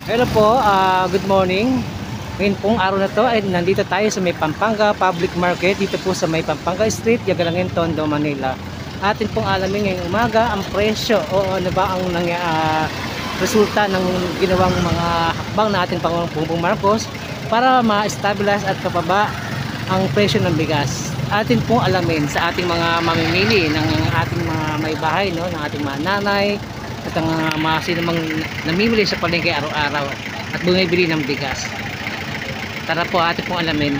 Hello po, good morning. Ngayon pong araw na to ay nandito tayo sa May Pampanga Public Market dito po sa May Pampanga Street, Yagalangin, Tondo, Manila. Atin pong alamin ngayong umaga ang presyo o ano ba ang resulta ng ginawang mga hakbang na ating Pangulong Bongbong Marcos para ma-stabilize at kapaba ang presyo ng bigas. Atin pong alamin sa ating mga mamimili ng ating mga may bahay, no, ng ating mga nanay at ang mga sinumang namimili sa palengke araw-araw at bumibili ng bigas. Tara po, atin pong alamin.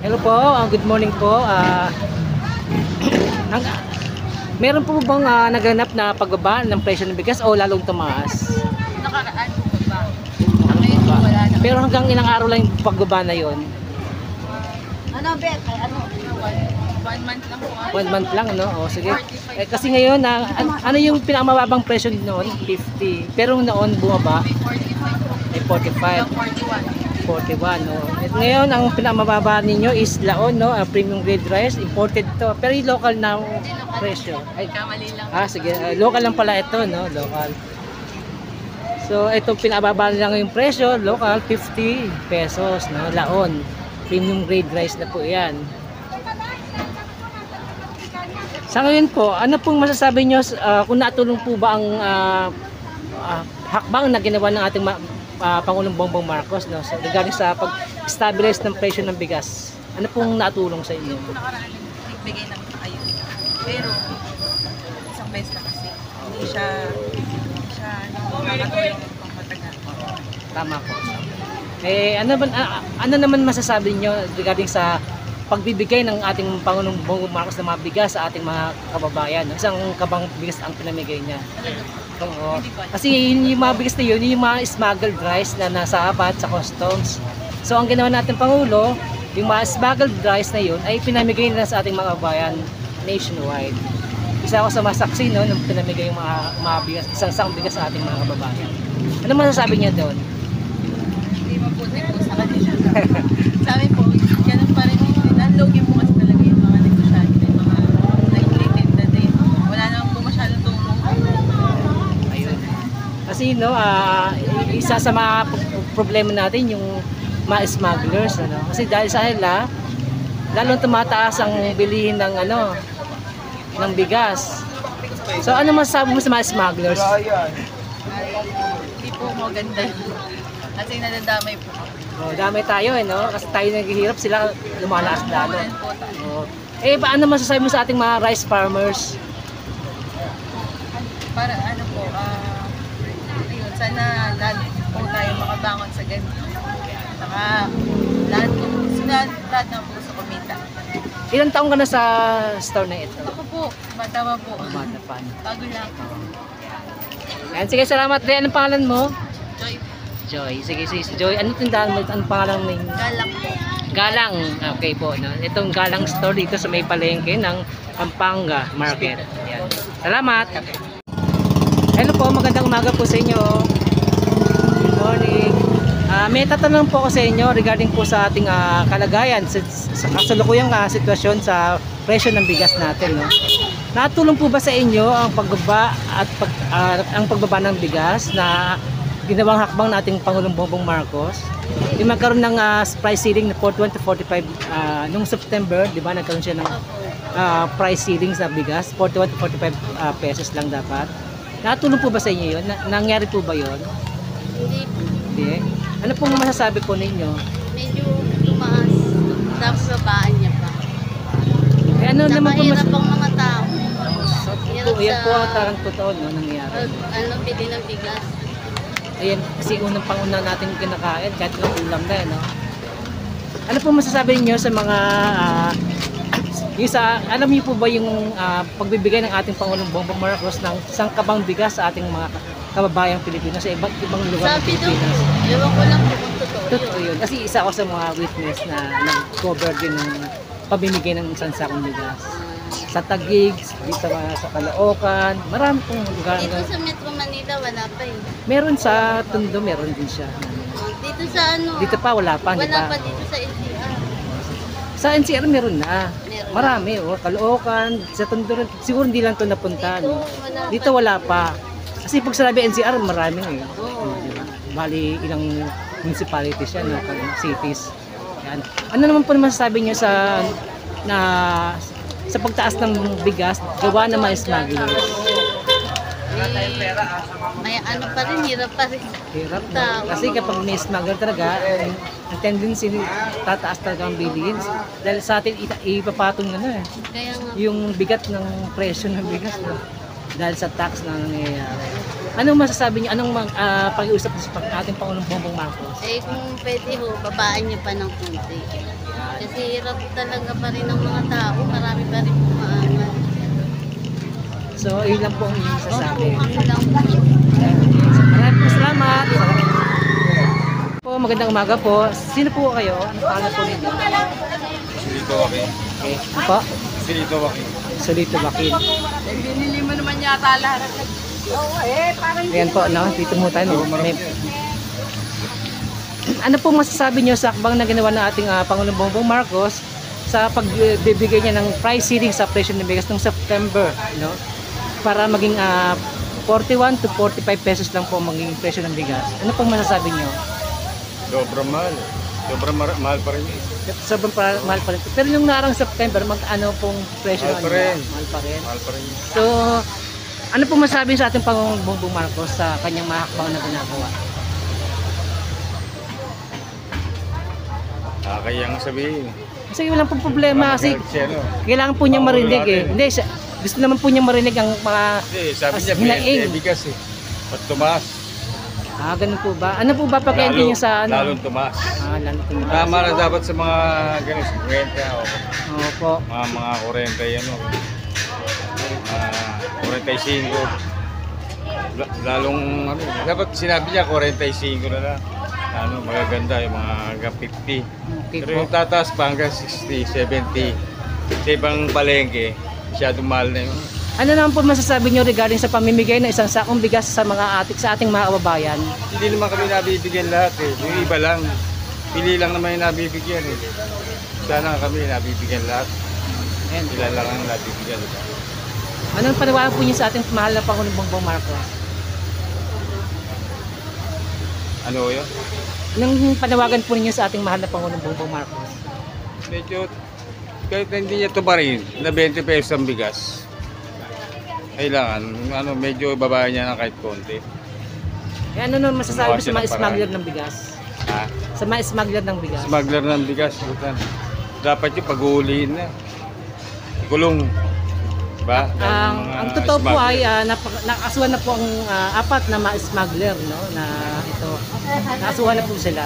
Hello po, good morning po. Meron po bang naganap na pagbaba ng presyo ng bigas o lalong tumaas? Nakaraan po ba? Ngayon po wala na. Pero hanggang ilang araw lang yung pagbaba na yon? Ano, Bet? Ano? 1 month lang po. 1 month lang, no? O sige. Kasi ngayon, ano yung pinakamababang presyo noon? 50. Pero noon bumaba? May 45 po. Ay 45. 41, no? At ngayon, ang pinakamababa ninyo is laon, no? Premium grade rice, imported to. Pero yung local na presyo. Ay, Kamali lang. sige. Local lang pala ito, no? Local. So, ito pinababa lang yung presyo, local 50 pesos, no? Laon. Premium grade rice na po 'yan. Sa ngayon po, ano pong masasabi nyo kung natulong po ba ang hakbang na ginawa ng ating Pangulong Bongbong Marcos, no? So, regarding sa pag-stabilize ng presyo ng bigas? Ano pong natulong sa inyo? Yung nakaraan nagbigay ng ayun. Pero isang beses na kasi. Hindi siya nakakatulong ng matagal. Tama po. Ano naman masasabi nyo regarding sa pagbibigay ng ating Pangulong Bongbong Marcos ng mga bigas sa ating mga kababayan? Isang kabang bigas ang pinamigay niya. Oo. Kasi yung mga bigas na yun, yung mga smuggled rice na nasa apat sa customs. So ang ginawa natin Pangulo, yung mga smuggled rice na yun ay pinamigay nila sa ating mga kababayan nationwide. Isa ako sa masaksi, no, nung pinamigay yung mga bigas, isang bigas sa ating mga kababayan. Ano masasabi niya doon? Hindi mabuti po sa kanila. Sa amin po, ganun pa rin. Nanlogin po kasi talaga yung mga negosyante, yung mga nag-related na din. Wala naman po masyadong tulong. Ayun. Kasi no, isa sa mga problema natin yung mga smugglers, ano. Kasi dahil sa nila, lalong tumataas ang bilihin ng ng bigas. So ano masasabi mo sa mga smugglers? Hindi po maganda yun. Kasi nadadamay po. Oh, dami tayo, no? Kasi tayo naghihirap, sila lumalakas lalo. Kawalan po tayo. Oh. Paano masasabi mo sa ating mga rice farmers? Para ano po, ayun, sana lahat po tayo makabangon sa ganito. Saka lahat na po sa kumita. Ilang taong ka na sa store na ito? Ako po, bata pa po. Bata pa. Bago lang. Ayan, sige, salamat din. Anong pangalan mo? Joy, Joy. Sige, Joy. Anong tindahan mo? Anong pangalan mo? galang po. Galang. Okay po. No? Itong Galang store dito sa may palengke ng Pampanga Market. Ayan. Salamat. Hello po. Magandang umaga po sa inyo. Good morning. May tatanong po ako sa inyo regarding po sa ating kalagayan sa kasalukuyang sitwasyon sa presyo ng bigas natin. No? Natulong po ba sa inyo ang pagbaba at ang pagbaba ng bigas na ginawang hakbang nating Pangulong Bongbong Marcos? Yung magkaroon ng price ceiling na 41 to 45 nung September, di ba, nagkaroon siya ng price ceiling sa bigas, 41 to 45 pesos lang dapat. Natulong po ba sa inyo yun? Nangyari po ba yun? Hindi po. Hindi. Ano pong masasabi po ninyo? Medyo tumaas. Tapos babaan niya pa. Ano naman po Nakahirap ang mga tao. Hirap yan po ang sa tarang totoo, no, nangyari. bili ng bigas. Ayan, kasi unang natin kinakain, kahit ng ulam na, no? Ano po masasabi niyo sa mga alam niyo po ba yung pagbibigay ng ating Pangulong Bongbong Marcos ng isang kabang bigas sa ating mga kababayang Pilipino sa iba't ibang lugar ng Sabi daw Pilipinas? po, ewan ko lang po kung totoo Totoo yun. yun. Kasi isa ako sa mga witness na nag-cover din ng pabimigay ng isang sakong bigas. Sa Taguig, dito sa Caloocan, marami pong lugar. Dito sa Metro Manila, wala pa eh. Meron sa Tondo, meron din siya. Dito sa ano, Dito pa, wala pa, di wala ba? pa dito sa NCR. Sa NCR meron na. Meron. Marami, Caloocan, sa Tondo, rin. Siguro hindi lang ito napunta. Dito, No? wala Dito pa. wala pa. Kasi pag sinabi NCR, marami eh. Oo. Diba? Bali, ilang municipalities yan, no? Cities. Yan. Ano naman po naman sasabi niyo sa pagtaas ng bigas, gawa ng mga smugglers? May ano pa rin, hirap pa rin. Hirap Tao. na. Kasi kapag may smuggler talaga, ang tendency tataas talaga ang bilihin. Dahil sa atin, ipapatong na eh. Kaya nga, Yung bigat ng presyo ng bigas. No? Dahil sa tax na nangyayari. Anong masasabi niyo? Anong pag-iusap sa ating Pangulong Bongbong Marcos? kung pwede ho, babaan niyo pa ng kunti. Kasi hirap talaga pa rin ng mga tao, marami pa rin pumaangal. So, yun lang po ang inyong masasabi. Ako lang po. Maraming po salamat. Po, magandang umaga po. Sino po kayo? Ano pangalan po nito? Silito Joaquin. Okay. Ano po? Silito Joaquin. Solito Bakil. Binili mo naman yata lahat. Ayan po, no? Dito mo tayo. No? Ano po masasabi niyo sa akbang na ginawa ng ating Pangulong Bongbong Marcos sa pagbibigay niya ng price ceiling sa presyo ng bigas noong September, no? Para maging 41 to 45 pesos lang po maging presyo ng bigas. Ano pong masasabi niyo? Sobrang mahal. Sobrang mahal pa rin yun. Sobrang mahal pa rin. Pero yung narang September, ano pong presyo? Mahal pa rin. Mahal pa rin. Mahal pa rin yun. So, ano pong masasabi sa ating Pangulong Bongbong Marcos sa kanyang mahakbang na ginagawa? Kaya nga sabihin. Kasi walang pong problema kasi Siya, no? kailangan po niyang Pangulo marinig eh. natin. Hindi, gusto naman po niyang marinig ang mga Hindi, sabi as niya, hinaing. bigas eh. At tumaas. Ganun po ba? Ano po ba pakiente niyo sa ano? Lalong tumaas. Lalo po. Tama na dapat sa mga ganun, 50 o Opo. mga 40 yan o. 45. Lalong, ano, dapat sinabi niya 45 na lang. Ano, magaganda yung mga hanggang 50. Okay Pero po. yung tataas pa hanggang 60, 70. Sa ibang palengke, masyadong mahal na yun. Ano naman po masasabi niyo regarding sa pamimigay ng isang sakong bigas sa sa ating mga kababayan? Hindi naman kami nabibigyan lahat eh. Yung iba lang. Pili lang naman yung nabibigyan eh. Sana kami nabibigyan lahat. Ayan. Ilan lang ang nabibigyan. Diba? Anong panawagan po niyo sa ating mahal na Pangulong Bongbong Marcos? Ano yun? Anong panawagan po niyo sa ating mahal na Pangulong Bongbong Marcos? Medyo, kahit hindi niya tumarin, na 20 pesos ang bigas. Kailangan, ano, medyo babae niya na kahit konti. Ano naman masasabi Gumawa sa siya mga ng paraan. smuggler ng bigas? Ha? Sa mga smuggler ng bigas? Smuggler ng bigas, bukan. Dapat yung pag-uulihin na. Kulong. Diba? Ang totoo po ay nakasuhan na po ang 4 na mga smuggler, no, na ito. Nakasuhan na po sila.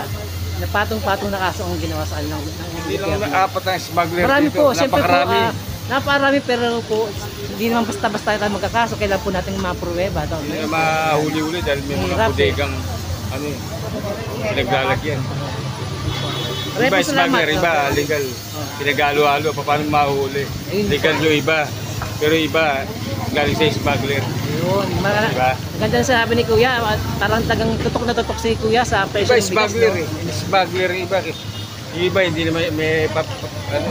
Napatong-patong na kaso ang ginawa sa ng Hindi lang na 4 ang smuggler Marami dito. po, siyempre po, Napakarami. napakarami pero po, hindi naman basta-basta tayo magkakaso, kailan po natin mapruweba. Hindi na mahuli-huli dahil may mga Hirap eh. bodegang ano, pinaglalagyan. Iba Maraming smuggler, salamat, iba no? legal. Pinagalo-halo, paano mahuli? Ayun Legal yung iba. Pero iba, galing sa smuggler. Yun, Diba? ganda na sabi ni Kuya, parang tagang tutok na tutok si Kuya sa presyo Iba ng bigas. smuggler No? eh. Smuggler yung iba. Yung iba hindi naman may ano,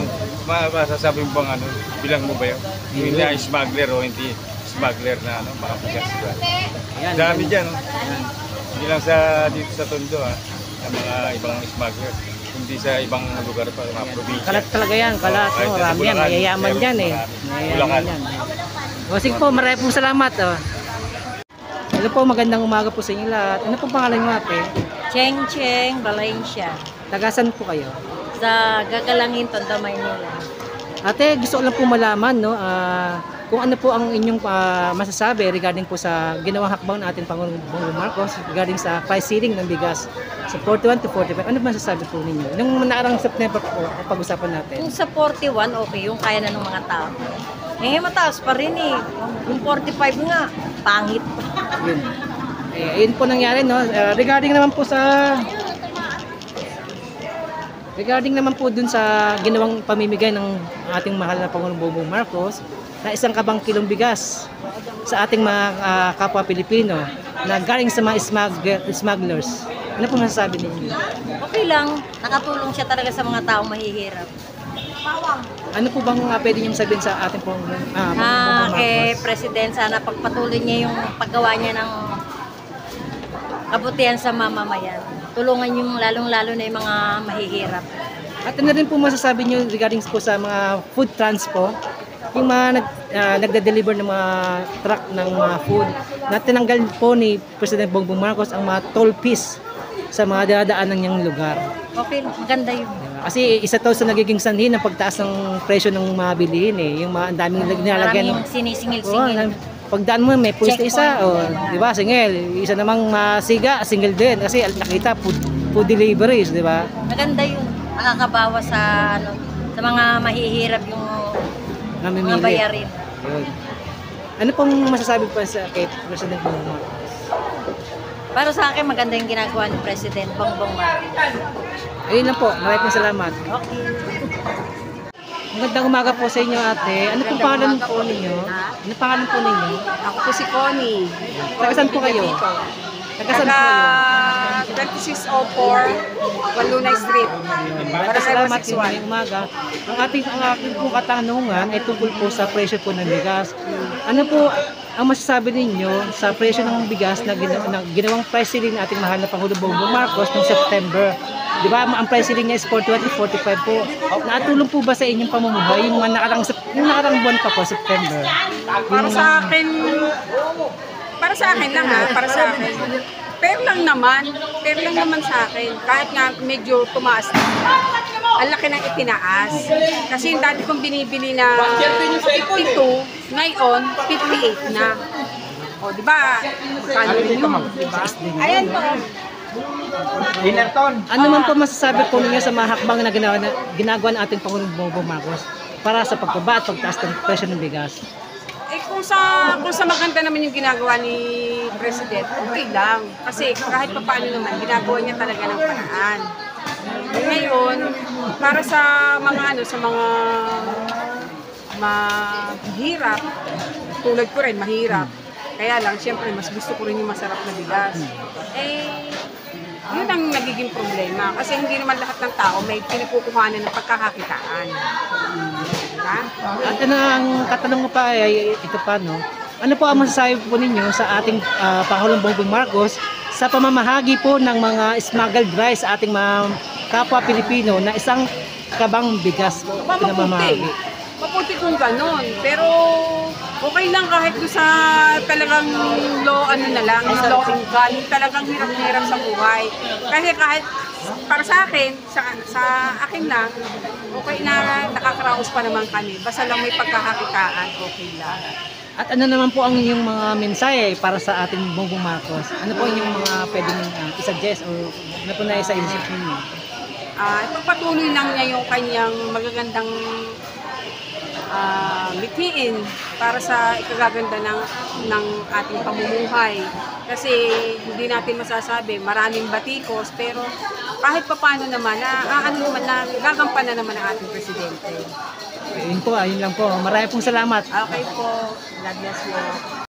masasabi mo bang ano, bilang mo ba yun? Yung na smuggler o hindi smuggler na ano, mga bigas. Diba? Ayan, Dami ayan. dyan. Oh. Hindi lang sa dito sa Tondo ang mga ibang smuggler. Hindi sa ibang lugar pa, mga probinsya. Kalat talaga yan, kalat. Kahit No, sa marami yan, Bulacan, mayayaman meron yan eh. marami. Mayayaman Bulacan. yan. O sige po, maraming pong salamat. Oh. Hello po, magandang umaga po sa inyo lahat. Ano pong pangalan niyo ate? Cheng Cheng Valencia Tagasan po kayo? sa Gagalangin, Tondo, Maynila. Ate, gusto ko lang po malaman, no, kung ano po ang inyong masasabi regarding po sa ginawang hakbang natin Pangulong Bongbong Marcos regarding sa price ceiling ng bigas sa 41 to 45. Ano masasabi po ninyo? Nung naarang September po, pag-usapan natin. Kung sa 41, okay, yung kaya na ng mga tao. Eh, mataas pa rin eh. Yung 45 nga, pangit. Yun. Yun po nangyari, no? Regarding naman po dun sa ginawang pamimigay ng ating mahal na Pangulong Bongbong Marcos na 1 kabang kilong bigas sa ating mga kapwa Pilipino. na galing sa mga smugglers. Ano po masasabi ninyo? Okay lang, nakatulong siya talaga sa mga taong mahihirap. Ano po bang pwede niyo sabihin sa ating pong Kay President, sana pagpatuloy niya yung paggawa niya ng kabutihan sa mamamayan. Tulungan yung lalong-lalo na yung mga mahihirap. At ano rin po masasabi niyo regarding po sa mga food transpo, yung mga nagde-deliver ng mga truck ng mga food na tinanggal po ni President Bongbong Marcos ang mga toll fees sa mga dadaanan niyang lugar. Okay, maganda yun. Kasi isa to sa nagiging sanhi ng pagtaas ng presyo ng mga bilihin eh. Yung mga ang daming nilalagyan. Maraming sinisingil-singil. Pagdaan mo may pwesto isa, Checkpoint. di ba? Single. Isa namang masiga, single din kasi nakita food deliveries, di ba? Maganda yun. Nakakabawas sa sa mga mahihirap yung Namimili. mga bayarin. Yun. Ano pong masasabi pa sa kay President Bongbong Marcos? Para sa akin, maganda yung ginagawa ni President Bongbong Marcos. Ayun lang po. Maraming salamat. Okay. Magandang umaga po sa inyo, ate. Ano pong pangalan po ninyo? Ano pangalan po ninyo? Ako po si Connie. Taga saan po kayo? Taga saan po kayo? 2604 Walunay Street. Maraming salamat sa inyong umaga. Ang aking pong katanungan ay tungkol po sa presyo po ng bigas. Ano po ang masasabi ninyo sa presyo ng bigas na ginawang price ceiling ng ating mahal na Pangulong Bongbong Marcos noong September? Di ba, ang price ceiling niya is 420, 45 po. Natulong po ba sa inyong pamumuhay yung mga nakarang buwan pa po, September? Para sa akin lang para sa akin. Pero lang naman sa akin. Kahit nga medyo tumaas na. Ang laki ng itinaas. Kasi yung dati kong binibili na 52, ngayon 58 na. O, di ba? Magkano rin yun, di ba? Ayan po. Ano man po masasabi po ninyo sa mga hakbang na ginagawa ng ating Pangulong Bongbong Marcos para sa pagbaba at pagtaas ng presyo ng bigas? Kung sa maganda naman yung ginagawa ni President, okay lang. Kasi kahit pa paano naman, ginagawa niya talaga ng paraan. Ngayon, para sa mga mahirap, tulad ko rin, mahirap. Kaya lang, siyempre, mas gusto ko rin yung masarap na bigas. Yun ang nagiging problema. Kasi hindi naman lahat ng tao may pinagkukuhanan ng pagkakakitaan. Diba? At ang katanong ko pa ay ito pa, no? Ano po ang masasabi po ninyo sa ating Pangulong Bongbong Marcos sa pamamahagi po ng mga smuggled rice sa ating mga kapwa Pilipino na isang kabang bigas pinamamahagi? Maputi kung ganon. Pero okay lang kahit doon sa talagang law talagang hirap-hirap sa buhay. Kasi kahit para sa akin, sa akin lang, okay na nakakaraos pa naman kami. Basta lang may pagkakakitaan, okay lang. At ano naman po ang inyong mga mensahe para sa ating Bongbong Marcos? Ano po inyong mga pwedeng i-suggest o ano po na isa-isip ninyo? Ipagpatuloy lang niya yung kanyang magagandang mithiin para sa ikagaganda ng ating pamumuhay. Kasi hindi natin masasabi, maraming batikos, pero kahit papaano naman, gagampanan naman ang ating presidente. Yun po, ayun lang po. Maraming pong salamat. Okay po. God bless you.